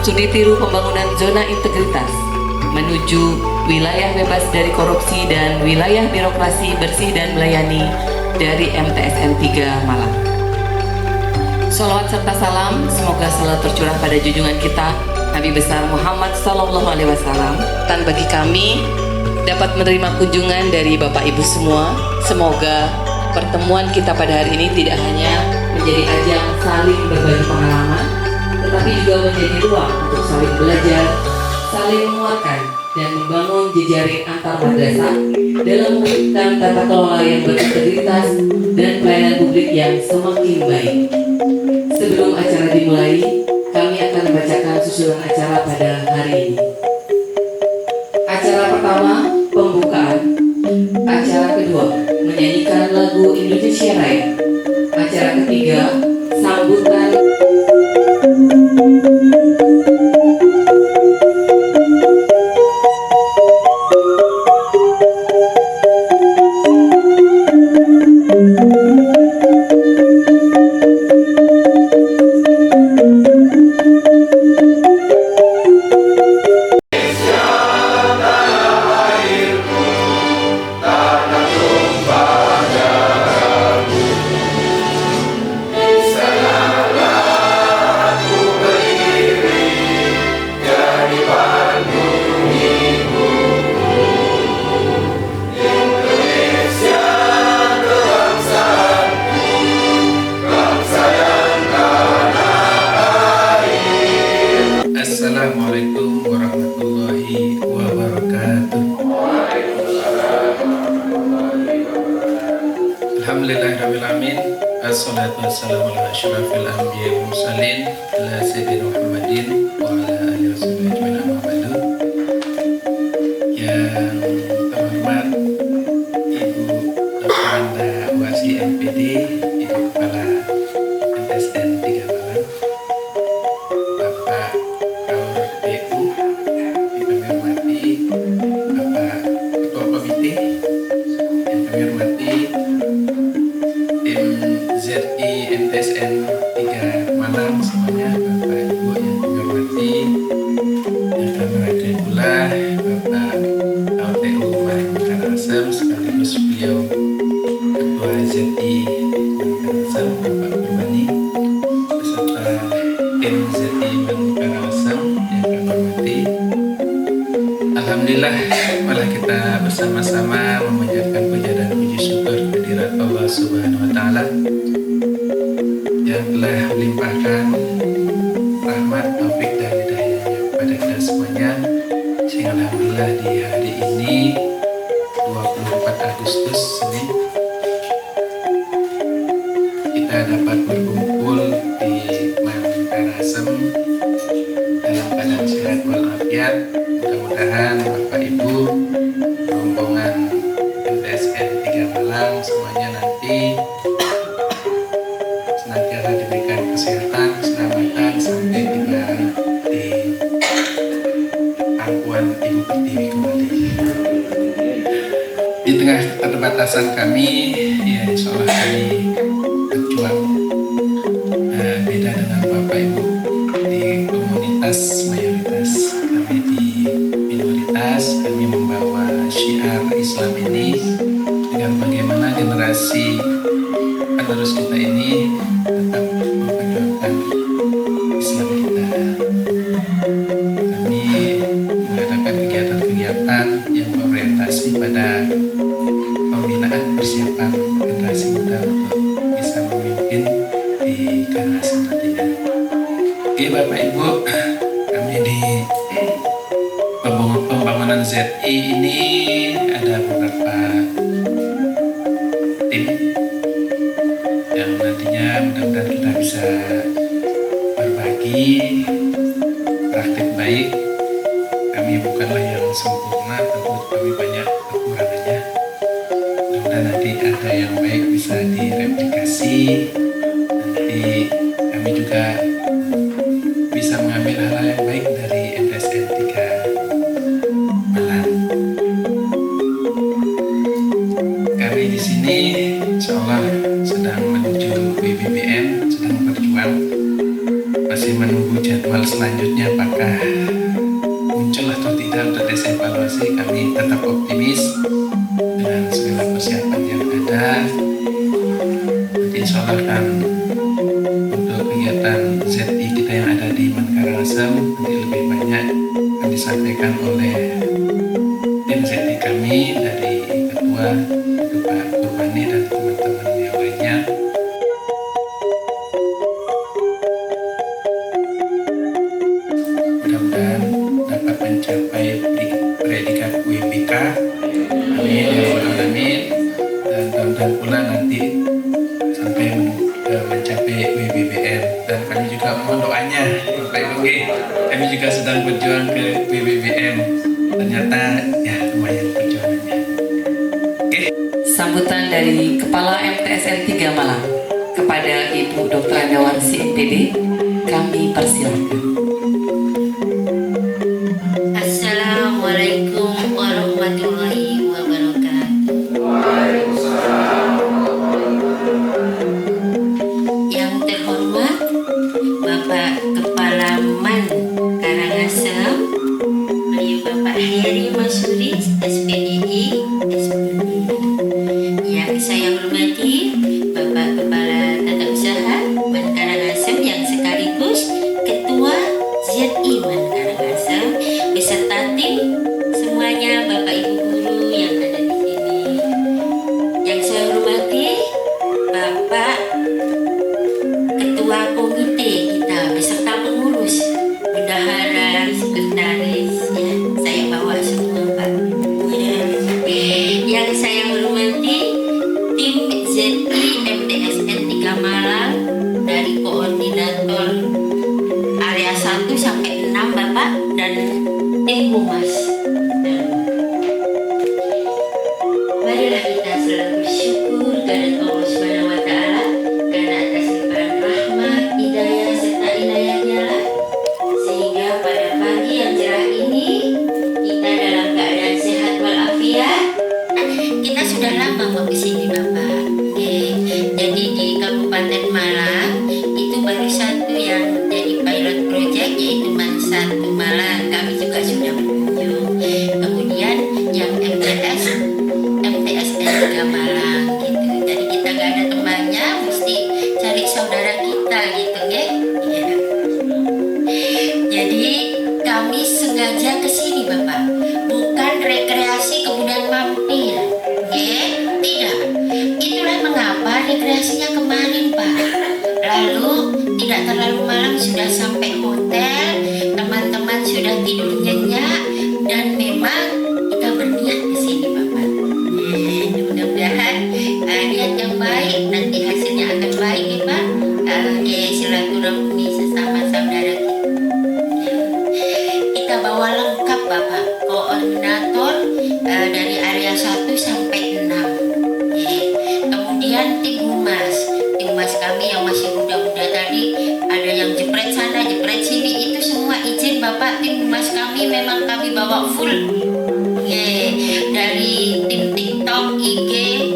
studi tiru pembangunan zona integritas menuju wilayah bebas dari korupsi dan wilayah birokrasi bersih dan melayani dari MTSN 3 Malang. Sholawat serta salam semoga selalu tercurah pada junjungan kita Nabi besar Muhammad Sallallahu Alaihi Wasallam. Dan bagi kami dapat menerima kunjungan dari Bapak Ibu semua, semoga pertemuan kita pada hari ini tidak hanya menjadi ajang saling berbagi pengalaman, tetapi juga menjadi ruang untuk saling belajar, saling menguatkan dan membangun jejaring antar madrasah dalam mewujudkan tata kelola yang berintegritas dan pelayanan publik yang semakin baik. Sebelum acara dimulai, kami akan membacakan susunan acara pada hari ini. Acara pertama, pembukaan. Acara kedua, menyanyikan lagu Indonesia Raya. Acara ketiga, sambutan. Assalamualaikum warahmatullahi wabarakatuh. Alhamdulillahirrahmanirrahim. Assalatu wassalamu ala asyrafil anbiya wal mursalin ala sayyidina Muhammadin wa ala alihi wasallam ajmain amma ba'du. Yang terhormat Ibu Dr. Anda Wasi MPD, Ibu Kepala MTSN 3 Malang, Bapak PU, yang kami hormati Bapak Ketua Komite, yang kami hormati tim ZI MTSN 3 Malang semuanya, Bapak Ibu yang kami hormati, yang kami hormati pula Bapak LTU Malang Karangasem sekaligus beliau Ketua ZI Karangasem, Bapak Purbani, beserta tim ZI Karangasem yang kami hormati. Alhamdulillah, malah kita bersama-sama memanjatkan puja dan puji syukur kehadirat Allah Subhanahu wa Ta'ala yang telah melimpahkan rahmat, taufik dan hidayahnya kepada kita semuanya, sehingga alhamdulillah di hari ini 24 Agustus Senin kita dapat berkumpul di Karangasem dalam keadaan sehat walafiat. Mudah-mudahan Bapak Ibu rombongan MTSN 3 Malang semuanya nanti senantiasa diberikan kesehatan, keselamatan sampai tiba di pangkuan Ibu Pertiwi kembali. Di tengah keterbatasan kami, ya insya Allah kami berjuang beda dengan Bapak Ibu di komunitas mayoritas, kami di minoritas. Kami membawa syiar Islam ini dengan bagaimana generasi penerus kita ini tetap memperjuangkan Islam kita. Kami mengadakan kegiatan-kegiatan yang berorientasi pada pembinaan persiapan generasi muda untuk bisa memimpin di Karangasem nantinya. Oke Bapak Ibu, kami di pembangunan ZI ini ada beberapa tim yang nantinya mudah-mudahan kita bisa berbagi praktik baik. Kami bukanlah yang sempurna, tentu kami banyak kekurangannya. Mudah-mudahan nanti ada yang baik bisa direplikasi. Nanti kami juga bisa mengambil hal-hal yang baik dari MTSN 3 Malang. Kami di sini insya Allah sedang menuju BBBM, sedang berjuang, masih menunggu jadwal jadwal selanjutnya apakah muncul atau tidak untuk tes evaluasi, kami tetap optimis dengan segala persiapan yang ada. Nanti insya Allah kan untuk kegiatan ZI kita yang ada di Karangasem nanti lebih banyak akan disampaikan oleh tim ZI kami dari Ketua Pak Kurbani dan teman-teman yang lainnya. Mudah-mudahan dapat mencapai predikat UMBK, amin ya rabbal alamin, dan mudah-mudahan pula nanti sampai mencapai WBBM. Dan kami juga mohon doanya Pak Ibu, kami juga sedang berjuang ke WBBM, ternyata ya lumayan perjuangannya. Sambutan dari Kepala MTSN 3 Malang kepada Ibu Dr. Andawarsi MPD, kami persilakan. Assalamualaikum warahmatullahi wabarakatuh. Yang terhormat Bapak Kepala MAN Karangasem, beliau Bapak Heri Masuri, SPDI, yang saya hormati Bapak Kepala Tata Usaha MAN Karangasem yang sekaligus Ketua ZI MAN Karangasem beserta tim semuanya, Bapak Ibu guru yang ada di sini. Yang saya hormati Bapak Ketua Komite kita beserta pengurus, bendahara, sekretaris, ya, saya bawa semua Pak. Yang saya hormati tim ZI MTSN 3 Malang dari koordinator area 1 sampai 6 Bapak dan tim humas. Marilah kita selalu bersyukur kepada Allah Subhanahu wa Ta'ala karena atas limpahan rahmat, hidayah serta inayahnya lah, sehingga pada pagi yang cerah ini kita dalam keadaan sehat walafiat. Kita sudah lama mau kesini Bapak. Jadi di Kabupaten Malang itu baru satu yang jadi pilot project, yaitu MAN 1 Malang. Kami juga sudah berkunjung. Kemudian yang MTSN 3 Malang gitu. Jadi kita gak ada temannya, mesti cari saudara kita gitu ya. Jadi kami sengaja kesini Bapak, bukan rekreasi kemudian mampir. Tidak. Itulah mengapa rekreasinya kemarin Pak. Lalu tidak terlalu malam sudah sampai hotel, teman-teman sudah tidur nyenyak, dan memang kita berniat ke sini Bapak. Mudah-mudahan niat yang baik nanti hasilnya akan baik ya Pak. Silaturahmi sesama saudara kita. Kita bawa lengkap Bapak, koordinator dari area 1 sampai 6. Kemudian tim humas kami yang masih muda-muda tadi, ada yang jepret sana, jepret sini, itu semua izin Bapak. Tim humas kami memang kami bawa full. Dari tim TikTok, IG,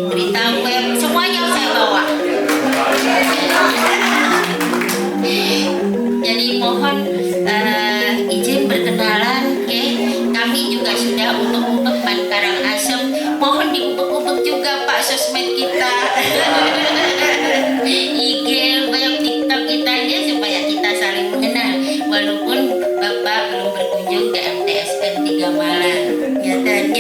berita web, semuanya saya bawa. Jadi mohon izin berkenalan, kami juga sudah untuk MAN Karangasem, mohon diubek-ubek juga Pak sosmed kita. IG, web, TikTok kita ya, supaya kita saling mengenal walaupun Bapak belum berkunjung ke MTSN 3 Malang ya. Dan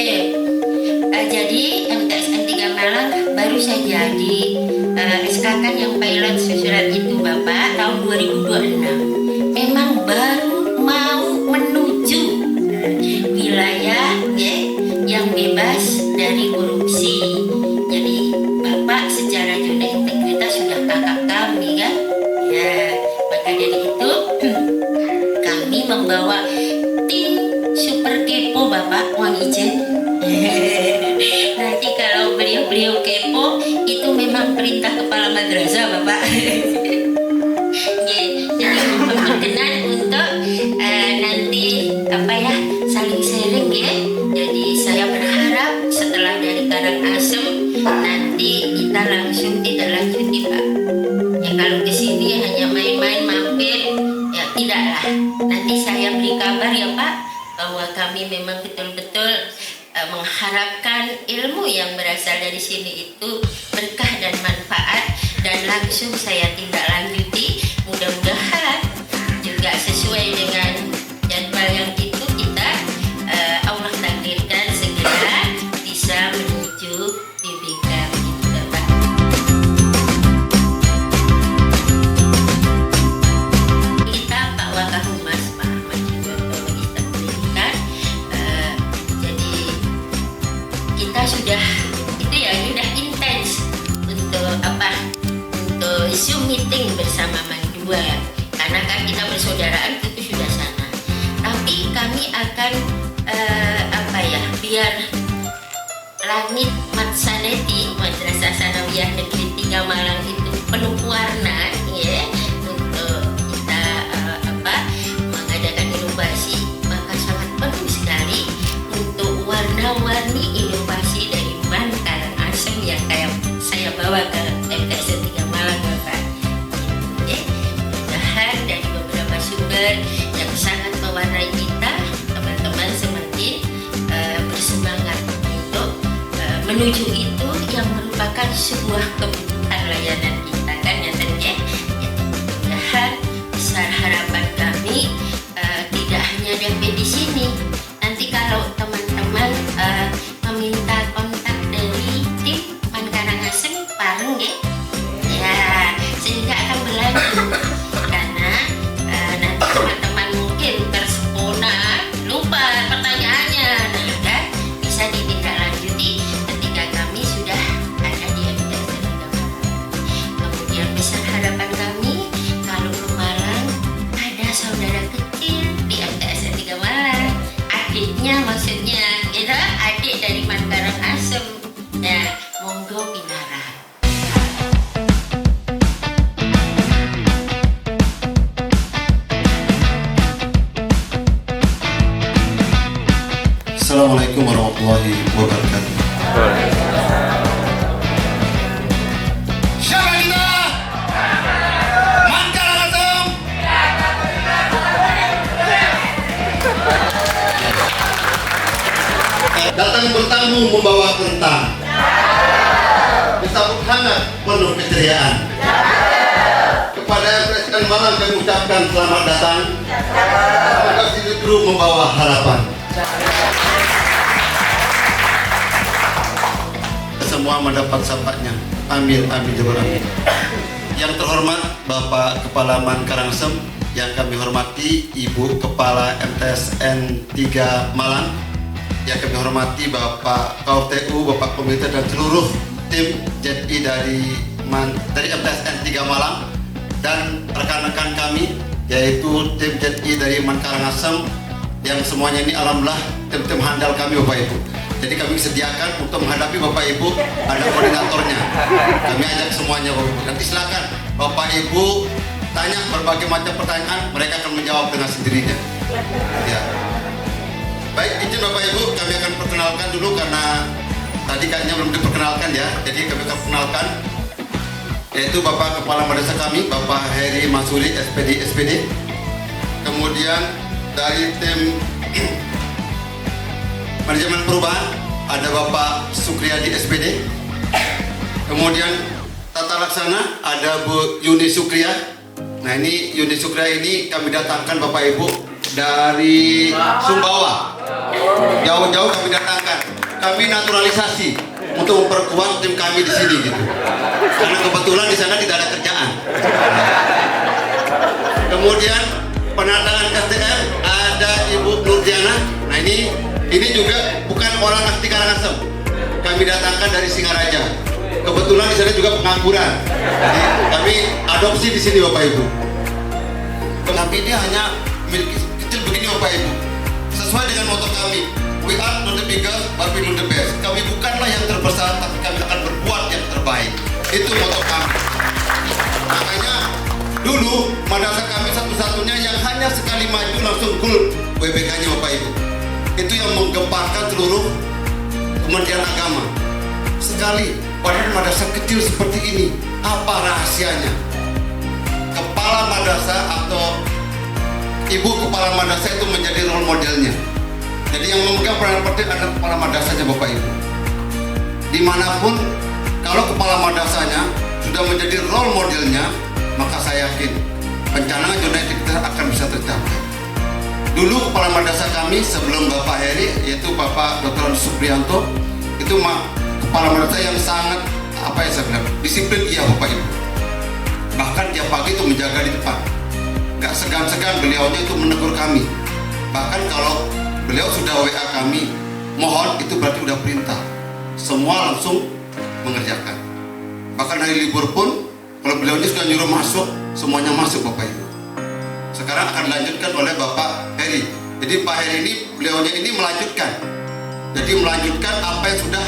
jadi MTSN 3 Malang baru saja di SK yang pilot susulan itu Bapak tahun 2026. Memang baru mau menuju wilayah yang bebas dari korupsi. Jadi Bapak secara zona integritas sudah kakak kami kan ya. Maka dari itu kami membawa tim super kepo Bapak, mohon izin. Nanti kalau beliau-beliau kepo itu memang perintah kepala madrasah Bapak. Jadi berkenan untuk nanti saling sharing ya. Jadi saya berharap setelah dari Karangasem nanti kita langsung tidak lanjuti Pak. Ya kalau kesini hanya main-main mampir ya tidaklah. kami memang betul-betul mengharapkan ilmu yang berasal dari sini itu berkah dan manfaat, dan langsung saya tindak lanjuti. Mudah-mudahan juga sesuai dengan jadwal yang itu kita Allah takdirkan segera bisa menuju BBK begitu Bapak. Kita Pak Wakahumas Pak Ahmad Sujoto Magister Pendidikan, jadi kita sudah itu ya sudah intens untuk untuk Zoom meeting bersama Mandua, karena kan kita bersaudaraan itu sudah sana. Tapi kami akan biar langit Matsaneti Madrasah Sanawiyah Negeri 3 Malang itu penuh warna ya, untuk kita mengadakan inovasi, maka sangat perlu sekali untuk warna-warni inovasi dari Man Karangasem yang kayak saya bawa ke MTS 3 Malang Bapak. Ya, mudah-mudahan dari beberapa sumber yang sangat mewarnai kita, teman-teman semakin bersemangat untuk menuju itu yang merupakan sebuah kebutuhan layanan kita kan ya ya. Mudah-mudahan besar harapan kami tidak hanya sampai di sini. Nanti kalau teman-teman meminta kontak dari tim Man Karangasem bareng ya, sehingga akan berlanjut, karena nanti teman-teman mungkin tersepona lupa pertanyaannya, nah kan bisa ditindaklanjuti ketika kami sudah ada di MTS 3 Malang. Kemudian besar harapan kami kalau ke Malang ada saudara kecil di MTS 3 Malang, adiknya maksudnya, kita adik dari Man Karangasem. Nah, monggo pinara. Assalamualaikum warahmatullahi wabarakatuh. Siapa kita? Man Karangasem. Datang bertamu membawa kentang, disambut hangat penuh keceriaan. Kepada Presiden Malang kami ucapkan selamat datang. Terima kasih justru membawa harapan. Semua mendapat syafaatnya. Amin, amin, jabal amin. Yang terhormat Bapak Kepala Man Karangasem, yang kami hormati Ibu Kepala MTSN 3 Malang, yang kami hormati Bapak KORTU, Bapak Komite dan seluruh tim ZI dari MTSN 3 Malang, dan rekan-rekan kami yaitu tim ZI dari Man Karangasem, yang semuanya ini alhamdulillah tim-tim handal kami Bapak Ibu. Jadi kami sediakan untuk menghadapi Bapak Ibu, ada koordinatornya. Kami ajak semuanya Bapak Ibu. Nanti silakan Bapak Ibu tanya berbagai macam pertanyaan, mereka akan menjawab dengan sendirinya. Ya. Baik, izin Bapak Ibu, kami akan perkenalkan dulu karena tadi kayaknya belum diperkenalkan ya. Jadi kami akan perkenalkan, yaitu Bapak Kepala Madrasah kami, Bapak Heri Masuri SPD. Kemudian dari tim manajemen perubahan ada Bapak Sukriyadi SPD. Kemudian tata laksana ada Bu Yuni Sukriya. Nah ini Yuni Sukriya ini kami datangkan Bapak Ibu dari Sumbawa. Jauh-jauh kami datangkan. Kami naturalisasi untuk memperkuat tim kami di sini gitu. Karena kebetulan di sana tidak ada kerjaan. Kemudian penataan SDM ada Ibu Nurdiana. Nah ini juga bukan orang asli Karangasem. Kami datangkan dari Singaraja. Kebetulan di sana juga pengangguran. Jadi kami adopsi di sini Bapak Ibu. Tapi dia hanya memiliki kecil begini Bapak Ibu. Sesuai dengan moto kami, we are not the biggest, but we know the best. Kami bukanlah yang terbesar, tapi kami akan berbuat yang terbaik. Itu moto kami. Makanya dulu madrasah kami satu-satunya yang hanya sekali maju langsung gol WBK-nya Bapak Ibu. Itu yang menggemparkan seluruh Kementerian Agama. Sekali, padahal madrasah kecil seperti ini, apa rahasianya? Kepala madrasah atau ibu kepala madrasah itu menjadi role modelnya. Jadi yang memegang peranan penting adalah kepala madrasahnya Bapak Ibu. Dimanapun kalau kepala madrasahnya sudah menjadi role modelnya, maka saya yakin pencanakan zona integritas akan bisa tercapai. Dulu kepala madrasah kami sebelum Bapak Heri, yaitu Bapak Dr. Suprianto, itu kepala madrasah yang sangat disiplin iya Bapak Ibu. Bahkan tiap pagi itu menjaga di depan, nggak segan-segan beliaunya itu menegur kami. Bahkan kalau beliau sudah WA kami mohon, itu berarti udah perintah, semua langsung mengerjakan. Bahkan hari libur pun kalau beliaunya sudah nyuruh masuk, semuanya masuk Bapak Ibu. Sekarang akan dilanjutkan oleh Bapak Heri. Jadi Pak Heri ini, beliaunya ini melanjutkan. Jadi melanjutkan apa yang sudah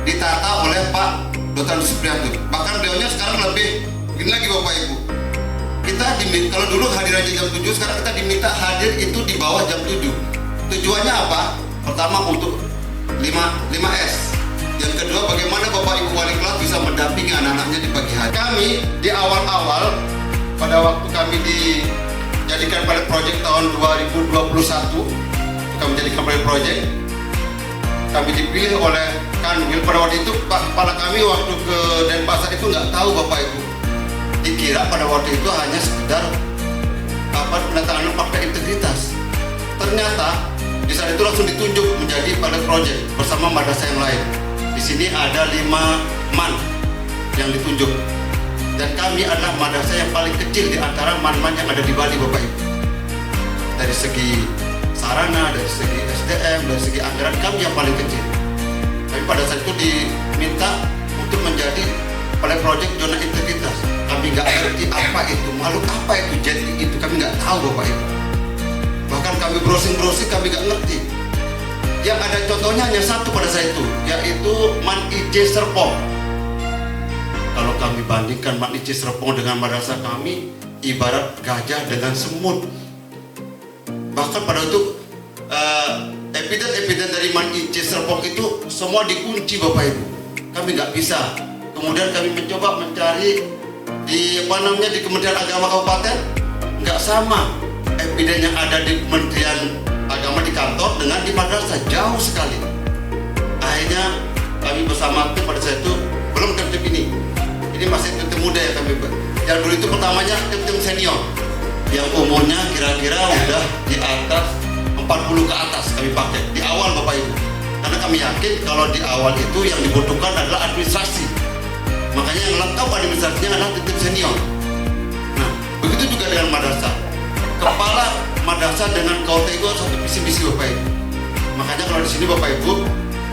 ditata oleh Pak Dr. Suprianto. Bahkan beliaunya sekarang lebih begini lagi Bapak Ibu. Kita diminta, kalau dulu hadirannya jam 7, sekarang kita diminta hadir itu di bawah jam 7. Tujuannya apa? Pertama untuk 5S. Yang kedua, bagaimana Bapak Ibu wali kelas bisa mendampingi anak-anaknya di pagi hari. Kami di awal-awal, pada waktu kami dijadikan pilot project tahun 2021, kami jadikan pilot project, kami dipilih oleh Kanwil. Pada waktu itu Pak Kepala kami waktu ke Denpasar itu nggak tahu Bapak Ibu, dikira pada waktu itu hanya sekedar penandatanganan fakta integritas. Ternyata di saat itu langsung ditunjuk menjadi pilot project bersama madrasah yang lain. Di sini ada 5 man yang ditunjuk, dan kami adalah madrasah yang paling kecil di antara man-man yang ada di Bali Bapak Ibu. Dari segi sarana, dari segi SDM, dari segi anggaran, kami yang paling kecil. Tapi pada saat itu diminta untuk menjadi pilot project zona integritas. Kami nggak ngerti apa itu, makhluk apa itu jetting itu, kami nggak tahu Bapak Ibu. Bahkan kami browsing kami nggak ngerti. Yang ada contohnya hanya satu pada saat itu, yaitu Man IC Serpong. Kalau kami bandingkan Man IC Serpong dengan madrasah kami, ibarat gajah dengan semut. Bahkan pada itu epiden dari Man IC Serpong itu semua dikunci Bapak Ibu. Kami nggak bisa. Kemudian kami mencoba mencari di Kementerian Agama Kabupaten, nggak sama epiden yang ada di Kementerian Agama di kantor dengan di madrasah, jauh sekali. Akhirnya kami bersama tim pada saat itu, belum tim ini masih tim muda ya kami. Yang dulu itu pertamanya tim senior yang umurnya kira-kira udah di atas 40 ke atas kami pakai di awal Bapak Ibu, karena kami yakin kalau di awal itu yang dibutuhkan adalah administrasi. Makanya yang lengkap administrasinya adalah tim senior. Nah, begitu juga dengan madrasah. Kepala madrasah dengan KOT itu satu visi misi Bapak Ibu. Makanya kalau di sini Bapak Ibu,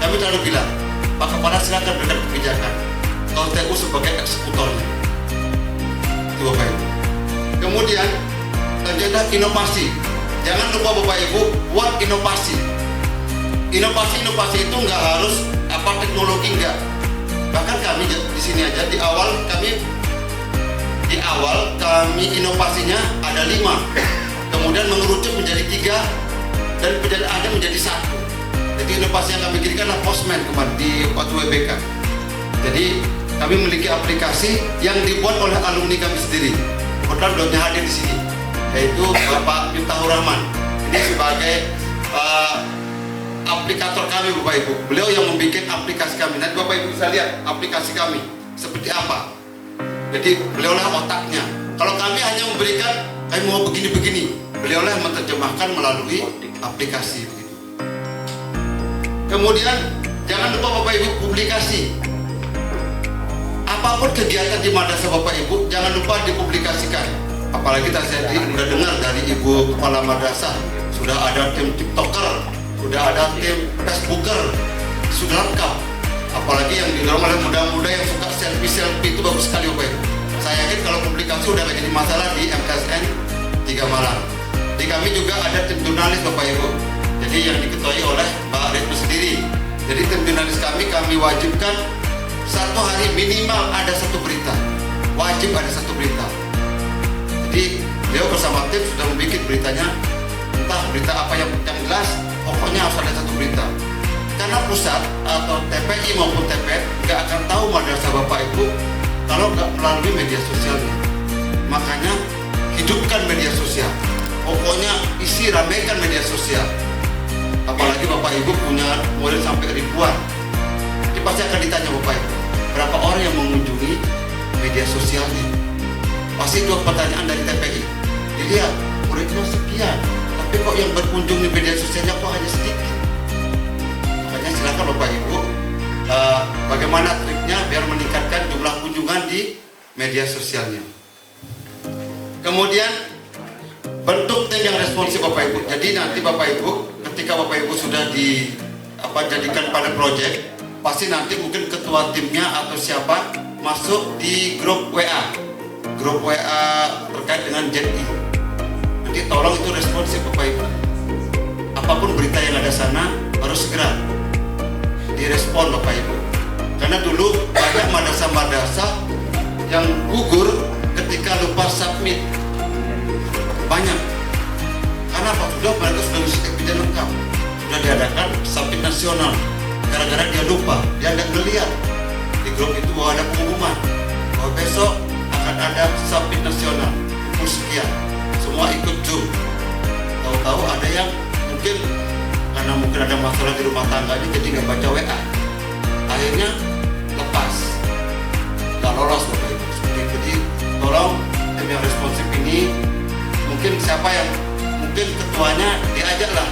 kami selalu bilang, Pak Kepala silakan berikan kebijakan, KOTU sebagai eksekutornya. Itu Bapak Ibu. Kemudian agenda inovasi. Jangan lupa Bapak Ibu buat inovasi. Inovasi itu nggak harus teknologi, enggak. Bahkan kami di sini aja di awal kami inovasinya ada 5, kemudian mengerucut menjadi 3, dan ada menjadi 1. Jadi inovasi yang kami kirimkan adalah Postman kemarin di waktu WBK. Jadi kami memiliki aplikasi yang dibuat oleh alumni kami sendiri. Kebetulan beliau hadir di sini, yaitu Bapak Miftahur Rahman. Ini sebagai aplikator kami Bapak Ibu. Beliau yang membuat aplikasi kami. Nanti Bapak Ibu bisa lihat aplikasi kami seperti apa. Jadi beliaulah otaknya. Kalau kami hanya memberikan, kami mau begini-begini, beliaulah yang menerjemahkan melalui aplikasi begitu. Kemudian jangan lupa Bapak Ibu publikasi. Apapun kegiatan di madrasah Bapak Ibu, jangan lupa dipublikasikan. Apalagi tadi sudah dengar dari Ibu Kepala Madrasah, sudah ada tim TikToker, sudah ada tim Facebooker, sudah lengkap. Apalagi yang didorong oleh muda-muda yang suka selfie itu bagus sekali Bapak Ibu. Saya yakin kalau publikasi udah gak jadi masalah di MTSN 3 Malang. Di kami juga ada tim jurnalis Bapak Ibu. Jadi yang diketuai oleh Pak Ridho sendiri. Jadi tim jurnalis kami wajibkan 1 hari minimal ada 1 berita. Wajib ada 1 berita. Jadi beliau bersama tim sudah membuat beritanya, entah berita apa yang jelas, pokoknya harus ada 1 berita. Karena pusat atau TPI maupun TPN nggak akan tahu madrasah Bapak Ibu kalau nggak melalui media sosialnya. Makanya hidupkan media sosial. Pokoknya ramaikan media sosial. apalagi Bapak Ibu punya murid sampai ribuan. Jadi pasti akan ditanya Bapak Ibu, berapa orang yang mengunjungi media sosialnya? Pasti itu pertanyaan dari TPI. Dilihat muridnya sekian, tapi kok yang berkunjung di media sosialnya kok hanya sedikit. Makanya silakan Bapak Ibu, bagaimana triknya biar meningkatkan jumlah kunjungan di media sosialnya. Kemudian bentuk tim yang responsif Bapak Ibu. Jadi nanti Bapak Ibu, ketika Bapak Ibu sudah jadikan pilot project, pasti nanti mungkin ketua timnya atau siapa masuk di grup WA terkait dengan JI. Nanti tolong itu responsif Bapak Ibu. Apapun berita yang ada sana harus segera direspon Bapak Ibu. Karena dulu banyak madrasah-madrasah yang gugur ketika lupa submit. Banyak. Karena apa? Mereka sudah bisa epiden lengkap, sudah diadakan submit nasional. Gara-gara dia lupa, dia tidak melihat di grup itu bahwa ada pengumuman bahwa besok akan ada submit nasional pukul sekian. Semua ikut Zoom. Tahu-tahu ada yang mungkin karena mungkin ada masalah di rumah tangganya jadi nggak baca WA. Akhirnya lepas, nggak lolos Bapak Ibu. Jadi tolong tim yang responsif ini, mungkin siapa yang mungkin ketuanya diajak lah,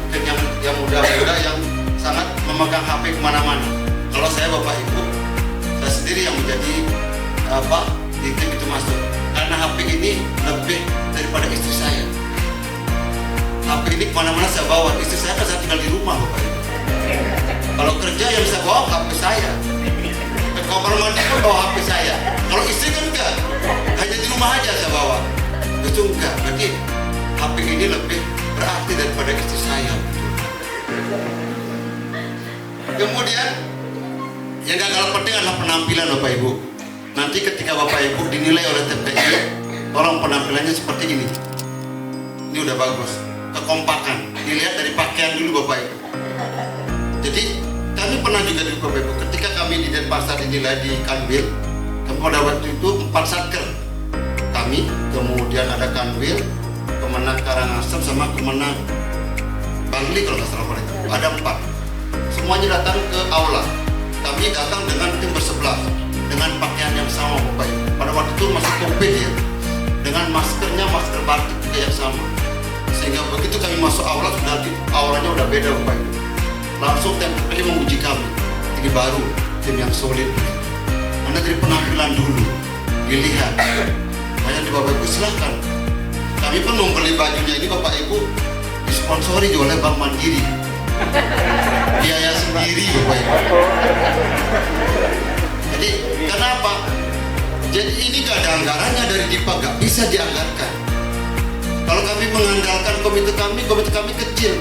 mungkin yang muda-muda yang sangat memegang HP kemana-mana. Kalau saya Bapak Ibu, saya sendiri yang menjadi di tim itu masuk, karena HP ini lebih daripada istri saya. HP ini kemana-mana saya bawa, istri saya kan saya tinggal di rumah Bapak Ibu. Kalau kerja yang bisa bawa HP saya, ke kamar mandi pun bawa HP saya. Kalau istri kan enggak, hanya di rumah aja saya bawa. Itu enggak, berarti HP ini lebih berarti daripada istri saya. Kemudian yang gak kalah penting adalah penampilan Bapak Ibu. Nanti ketika Bapak Ibu dinilai oleh TPI, tolong penampilannya seperti ini. Ini udah bagus. Kekompakan, dilihat dari pakaian dulu Bapak Ibu. Jadi kami pernah juga di Bapak Ibu, ketika kami di Denpasar dinilai di Kanwil, kami pada waktu itu 4 satker. Kami, kemudian ada Kanwil, Kemenang Karangasem sama Kemenang Bangli kalau nggak salah itu. Ada 4. Semuanya datang ke aula. Kami datang dengan tim bersebelah, dengan pakaian yang sama Bapak Ibu. Pada waktu itu masih COVID ya, dengan maskernya masker batik juga yang sama. Sehingga begitu kami masuk aula, aulanya udah beda Bapak Ibu. Langsung TPI menguji kami. Ini baru tim yang solid. Karena dari penampilan dulu dilihat. Hanya di Bapak Ibu silahkan. Kami pun membeli bajunya ini Bapak Ibu disponsori oleh Bank Mandiri. Biaya sendiri Bapak Ibu. Jadi kenapa? Jadi ini gak ada anggarannya dari DIPA, gak bisa dianggarkan. Kalau kami mengandalkan komite kami kecil.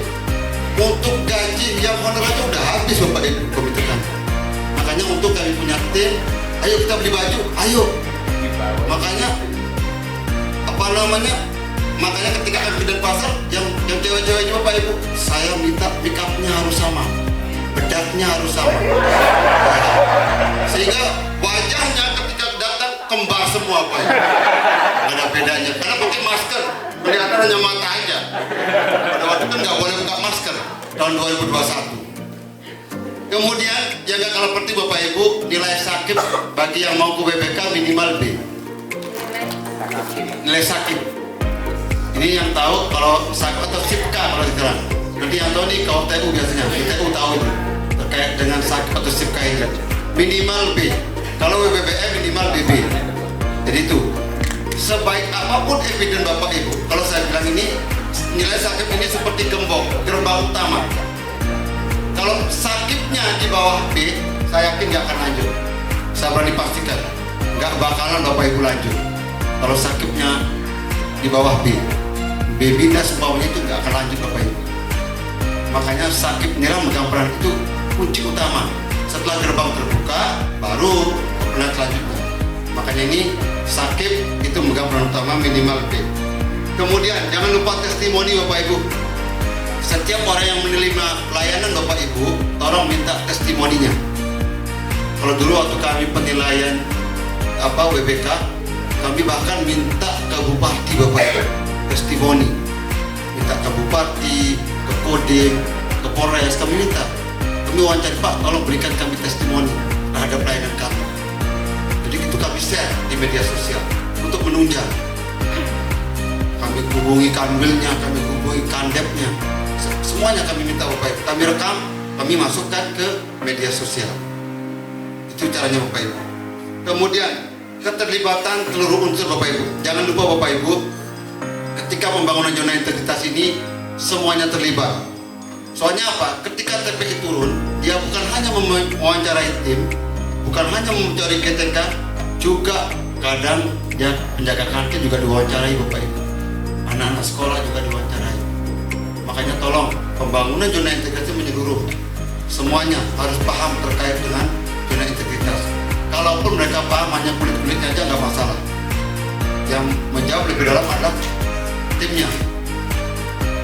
Untuk gaji yang honornya udah habis Bapak Ibu komite kami. Makanya untuk kami punya tim, ayo kita beli baju, ayo. Makanya ketika kami di Denpasar, yang cewek-ceweknya Bapak Ibu, saya minta make upnya harus sama, bedaknya harus sama, sehingga wajahnya ketika datang kembar semua Pak Ibu. Gak ada bedanya, karena pakai masker, kelihatan hanya mata aja. Pada waktu itu nggak boleh buka masker, tahun 2021. Kemudian yang gak kalah penting Bapak Ibu, nilai sakit bagi yang mau ke WBK minimal B. Nilai sakit. Ini yang tahu kalau sakit atau SIPK kalau diterang. Nanti yang tahu nih kalau TU biasanya, TU tahu itu terkait dengan sakit atau SIPK ini. Minimal B. Kalau WBBM minimal BB. Jadi itu. Sebaik apapun eviden Bapak Ibu, kalau saya bilang ini nilai sakit ini seperti gembok, gerbang utama. Kalau sakitnya di bawah B, saya yakin nggak akan lanjut. Saya berani pastikan, nggak bakalan Bapak Ibu lanjut. Kalau sakitnya di bawah B, B minus bawahnya itu nggak akan lanjut Bapak Ibu. Makanya sakit menyerang megang peran itu kunci utama. Setelah gerbang terbuka, baru peran selanjutnya. Makanya ini sakit itu megang peran utama minimal B. Kemudian jangan lupa testimoni Bapak Ibu. Setiap orang yang menerima pelayanan Bapak Ibu, tolong minta testimoninya. Kalau dulu waktu kami penilaian WBK, kami bahkan minta ke bupati Bapak Ibu testimoni. Minta ke bupati, ke Kodim, ke Polres, kami minta, kami wawancara, Pak, tolong berikan kami testimoni terhadap pelayanan kami. Jadi itu kami share di media sosial untuk menunjang. Kami hubungi kanwilnya, kami hubungi kandepnya, semuanya kami minta Bapak Ibu. Kami rekam, kami masukkan ke media sosial. Itu caranya Bapak Ibu. Kemudian keterlibatan seluruh unsur Bapak Ibu. Jangan lupa Bapak Ibu, ketika pembangunan zona integritas ini semuanya terlibat. Soalnya apa? Ketika TPI turun, dia bukan hanya mewawancarai tim, bukan hanya mencari KTK, juga kadang ya penjaga kantin juga diwawancarai Bapak Ibu. Anak-anak sekolah juga diwawancarai. Makanya tolong pembangunan zona integritas menyeluruh. Semuanya harus paham terkait dengan zona integritas. Kalaupun mereka paham hanya kulit-kulitnya aja nggak masalah. Yang menjawab lebih dalam adalah timnya.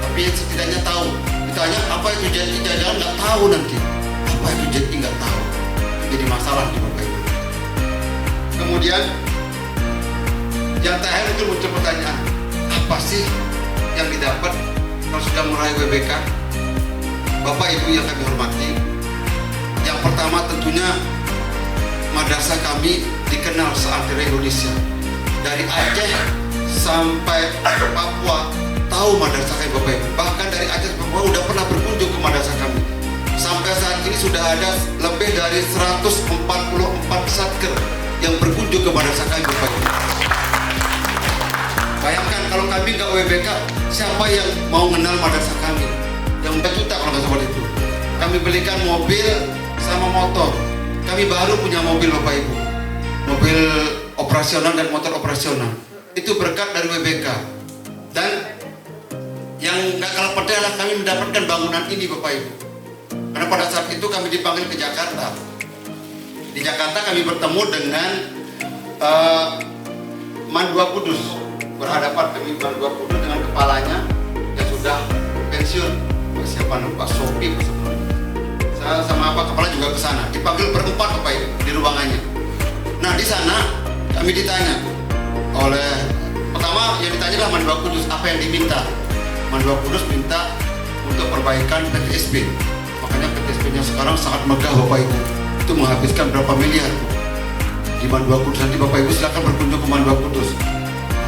Tapi setidaknya tahu. Ditanya apa itu JI, jangan nggak tahu nanti. Apa itu JI nggak tahu. Itu jadi masalah di Bapak Ibu. Kemudian yang terakhir itu muncul pertanyaan, apa sih yang didapat kalau sudah meraih WBK? Bapak Ibu yang kami hormati, yang pertama tentunya madrasah kami dikenal se-Asia Indonesia. Dari Aceh sampai Papua tahu madrasah kami Bapak Ibu. Bahkan dari Aceh sampai Papua udah pernah berkunjung ke madrasah kami. Sampai saat ini sudah ada lebih dari 144 satker yang berkunjung ke madrasah kami Bapak Ibu. Bayangkan kalau kami nggak WBK, siapa yang mau kenal madrasah kami? Yang 4 juta kalau nggak seperti itu. Kami belikan mobil sama motor. Kami baru punya mobil Bapak Ibu, mobil operasional dan motor operasional. Itu berkat dari WBK. Dan yang nggak kalah penting adalah kami mendapatkan bangunan ini Bapak Ibu. Karena pada saat itu kami dipanggil ke Jakarta. Di Jakarta kami bertemu dengan Mandua Kudus. Berhadapan kami Mandua Kudus dengan kepalanya yang sudah pensiun. Siapa Pak Sopi sebelumnya. Saya sama apa kepala juga ke sana. Dipanggil berempat Bapak Ibu di ruangannya. Nah di sana kami ditanya oleh pertama yang ditanya adalah Mandua Kudus apa yang diminta. Mandua Kudus minta untuk perbaikan PTSP. Makanya PTSP-nya sekarang sangat megah Bapak Ibu. Itu menghabiskan berapa miliar di Mandua Kudus. Nanti Bapak Ibu silakan berkunjung ke Mandua Kudus.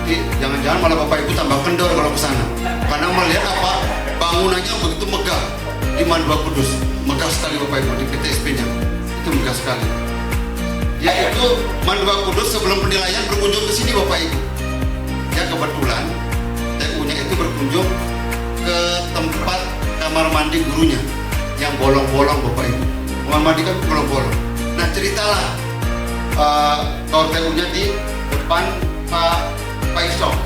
Jadi jangan-jangan malah Bapak Ibu tambah kendor kalau ke sana. Karena melihat apa? Bangunannya begitu megah di Mandua Kudus. Megah sekali Bapak Ibu di PTSP-nya. Itu megah sekali. Yaitu Mandua Kudus sebelum penilaian berkunjung ke sini Bapak Ibu. Ya kebetulan TU-nya itu berkunjung ke tempat kamar mandi gurunya yang bolong-bolong Bapak Ibu. Kamar mandi kan bolong-bolong. Nah ceritalah tower TU-nya di depan Pak Isong.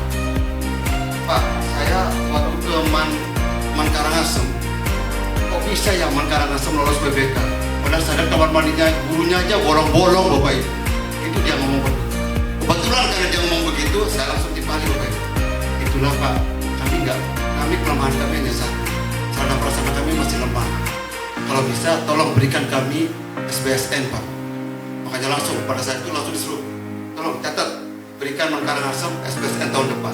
Pak, saya waktu ke Man Karangasem, kok bisa ya Man Karangasem lolos WBK? Padahal sadar kamar mandinya gurunya aja bolong-bolong Bapak Ibu. Itu dia ngomong begitu. Kebetulan karena dia ngomong begitu, saya langsung dipanggil Bapak Ibu. Itulah Pak, kami kelemahan kami hanya satu. Sarana prasarana kami masih lemah. Kalau bisa tolong berikan kami SBSN Pak. Makanya langsung pada saat itu langsung disuruh, tolong catat berikan Man Karangasem SBSN tahun depan.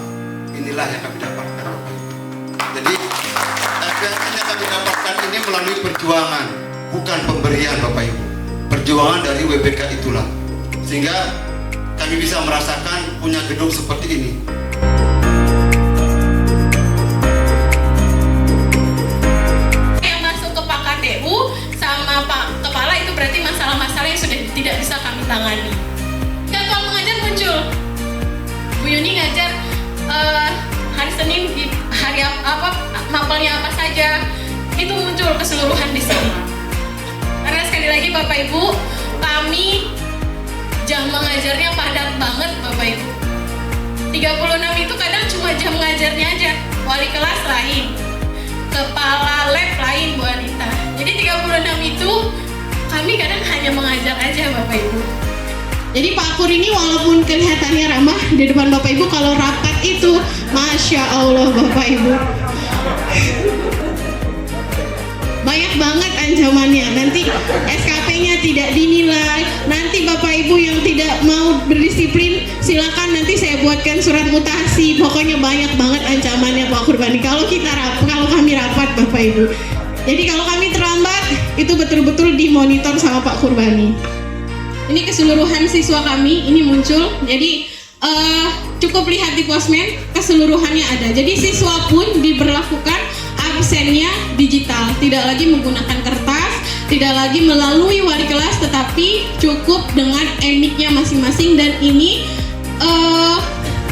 Inilah yang kami dapatkan Bapak Ibu. Jadi SBSN yang kami dapatkan ini melalui perjuangan, bukan pemberian Bapak Ibu. Perjuangan dari WBK itulah, sehingga kami bisa merasakan punya gedung seperti ini. Yang masuk ke Pak KTU sama Pak Kepala itu berarti masalah-masalah yang sudah tidak bisa kami tangani. Jadwal mengajar muncul. Bu Yuni ngajar hari Senin di hari apa mapelnya apa saja itu muncul keseluruhan di sini. Karena sekali lagi Bapak Ibu, kami jam mengajarnya padat banget Bapak Ibu. 36 itu kadang cuma jam mengajarnya aja, wali kelas lain, kepala lab lain Bu Anita. Jadi 36 itu kami kadang hanya mengajar aja Bapak Ibu. Jadi Pak Kur ini walaupun kelihatannya ramah di depan Bapak Ibu, kalau rapat itu Masya Allah Bapak Ibu, banyak banget ancamannya. Nanti SKP-nya tidak dinilai. Nanti Bapak Ibu yang tidak mau berdisiplin, silakan nanti saya buatkan surat mutasi. Pokoknya banyak banget ancamannya Pak Kurbani. Kalau kami rapat Bapak Ibu. Jadi kalau kami terlambat, itu betul-betul dimonitor sama Pak Kurbani. Ini keseluruhan siswa kami, ini muncul. Jadi cukup lihat di posmen, keseluruhannya ada. Jadi siswa pun diberlakukan absennya digital, tidak lagi menggunakan kertas, tidak lagi melalui wali kelas, tetapi cukup dengan emiknya masing-masing. Dan ini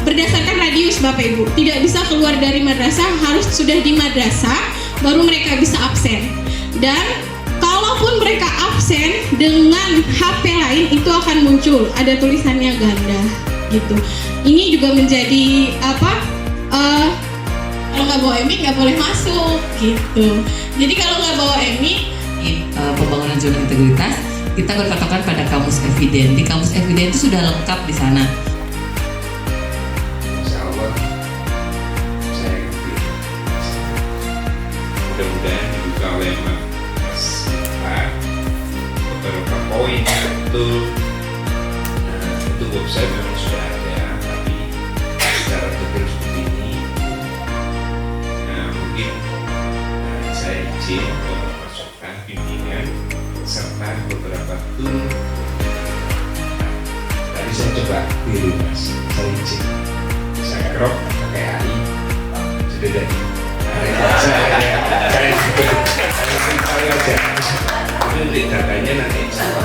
berdasarkan radius Bapak Ibu, tidak bisa keluar dari madrasah, harus sudah di madrasah baru mereka bisa absen. Dan kalaupun mereka absen dengan HP lain, itu akan muncul ada tulisannya ganda gitu. Ini juga menjadi kalau nggak bawa emik nggak boleh masuk gitu. Jadi kalau nggak bawa emik, pembangunan zona integritas kita berpatokan pada kamus eviden. Di kamus eviden itu sudah lengkap di sana. Insya Allah saya ngerti. Mudah-mudahan dibuka oleh Mas Pak beberapa poin itu website memang sudah ada, tapi secara detail seperti ini mungkin saya izin untuk memasukkan bimbingan serta beberapa tool. Tadi saya coba tiru Mas, saya izin, saya kerok pakai AI sudah jadi. Saya aja. Nanti datanya nanti sama.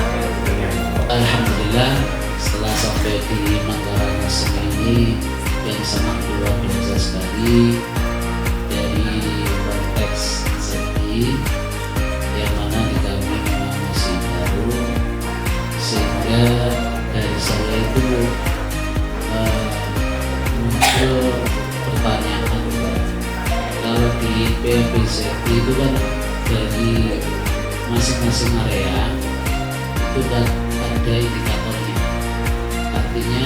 Alhamdulillah, setelah sampai di Manggarai Nasem ini yang sangat luar biasa sekali dari konteks ZI yang mana di kami memang masih baru, sehingga dari saya itu muncul pertanyaan, kalau di PMPZI itu kan dari masing-masing area itu kan ada indikatornya, artinya